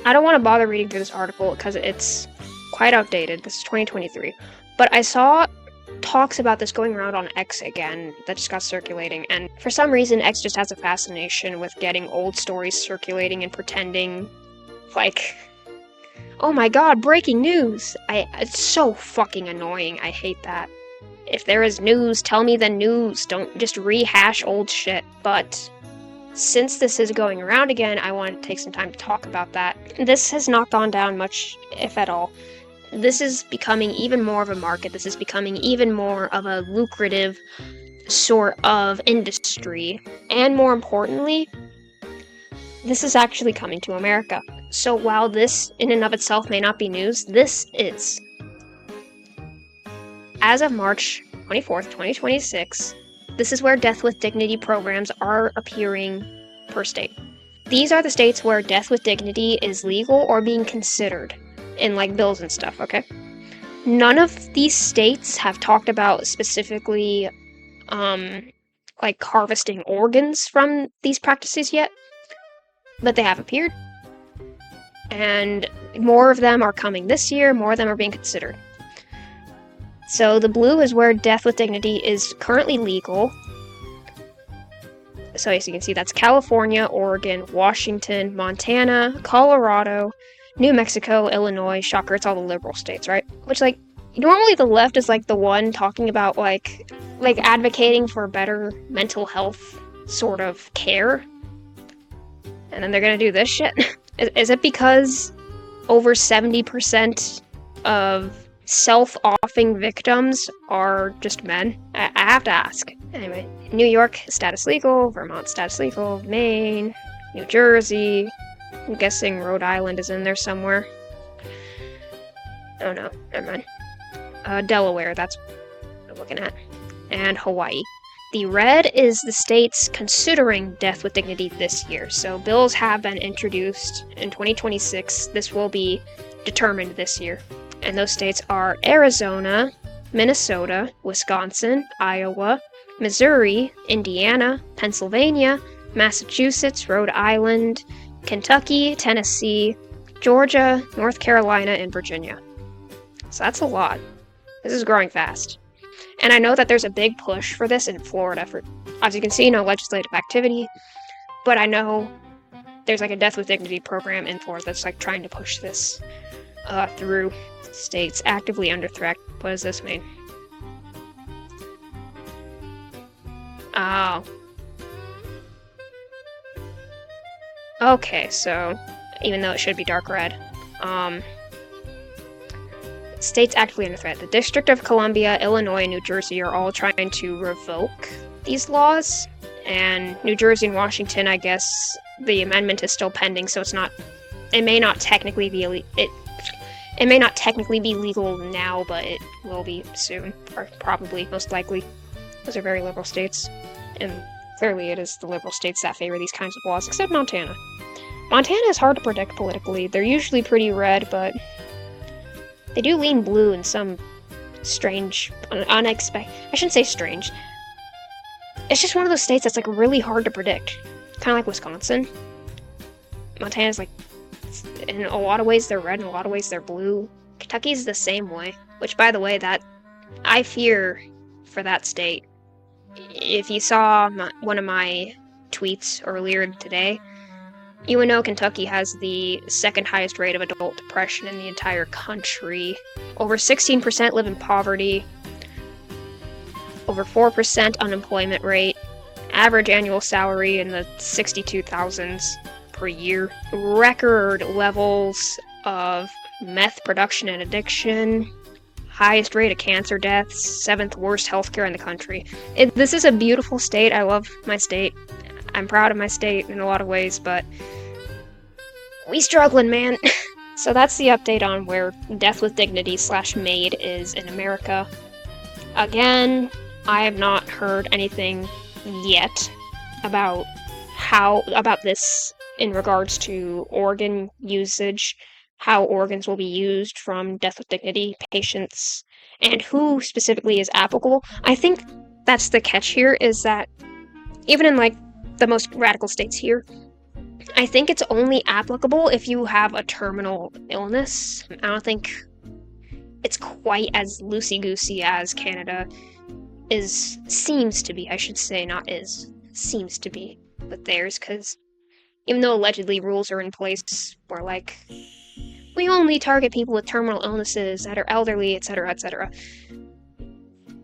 I don't want to bother reading through this article because it's quite outdated. This is 2023. But I saw talks about this going around on X again that just got circulating, and for some reason X just has a fascination with getting old stories circulating and pretending like, oh my god, breaking news! It's so fucking annoying. I hate that. If there is news, tell me the news. Don't just rehash old shit. But since this is going around again, I wanted to take some time to talk about that. This has not gone down much, if at all. This is becoming even more of a market. This is becoming even more of a lucrative sort of industry. And more importantly, this is actually coming to America. So while this in and of itself may not be news, this is. As of March 24th, 2026, this is where Death with Dignity programs are appearing per state. These are the states where death with dignity is legal or being considered in like bills and stuff, okay? None of these states have talked about specifically like harvesting organs from these practices yet, but they have appeared. And more of them are coming this year, more of them are being considered. So the blue is where death with dignity is currently legal. So as you can see, that's California, Oregon, Washington, Montana, Colorado, New Mexico, Illinois. Shocker, it's all the liberal states, right? Which, like, normally the left is like the one talking about like advocating for better mental health sort of care. And then they're gonna do this shit? Is it because over 70% of self-offing victims are just men? I have to ask. Anyway, New York, status legal. Vermont, status legal. Maine, New Jersey. I'm guessing Rhode Island is in there somewhere. Oh no, never mind. Delaware, that's what I'm looking at. And Hawaii. The red is the states considering death with dignity this year. So bills have been introduced in 2026. This will be determined this year. And those states are Arizona, Minnesota, Wisconsin, Iowa, Missouri, Indiana, Pennsylvania, Massachusetts, Rhode Island, Kentucky, Tennessee, Georgia, North Carolina, and Virginia. So that's a lot. This is growing fast. And I know that there's a big push for this in Florida. As you can see, no legislative activity. But I know there's like a death with dignity program in Florida that's like trying to push this through states actively under threat. What does this mean? Oh. Okay, so even though it should be dark red, states actively under threat. The District of Columbia, Illinois, and New Jersey are all trying to revoke these laws, and New Jersey and Washington, I guess, the amendment is still pending, so it may not technically be it may not technically be legal now, but it will be soon, or probably, most likely. Those are very liberal states, and clearly it is the liberal states that favor these kinds of laws, except Montana. Montana is hard to predict politically. They're usually pretty red, but they do lean blue in some strange, unexpected... I shouldn't say strange. It's just one of those states that's, like, really hard to predict. Kind of like Wisconsin. Montana's, like, in a lot of ways they're red, in a lot of ways they're blue. Kentucky's the same way. Which, by the way, that... I fear for that state. If you saw one of my tweets earlier today, you would know Kentucky has the second highest rate of adult depression in the entire country. Over 16% live in poverty. Over 4% unemployment rate. Average annual salary in the 62,000s per year. Record levels of meth production and addiction. Highest rate of cancer deaths. 7th worst healthcare in the country. This is a beautiful state. I love my state. I'm proud of my state in a lot of ways, but we struggling, man. So that's the update on where Death with Dignity / MaiD is in America. Again, I have not heard anything yet about this in regards to organ usage, how organs will be used from Death with Dignity patients, and who specifically is applicable. I think that's the catch here, is that even in like the most radical states here, I think it's only applicable if you have a terminal illness. I don't think it's quite as loosey-goosey as Canada seems to be, I should say, not is, seems to be with theirs, because even though allegedly rules are in place where, like, we only target people with terminal illnesses that are elderly, etc., etc.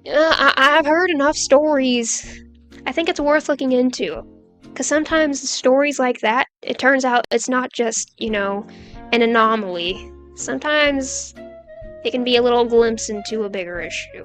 I've heard enough stories. I think it's worth looking into. Because sometimes stories like that, it turns out it's not just, an anomaly. Sometimes it can be a little glimpse into a bigger issue.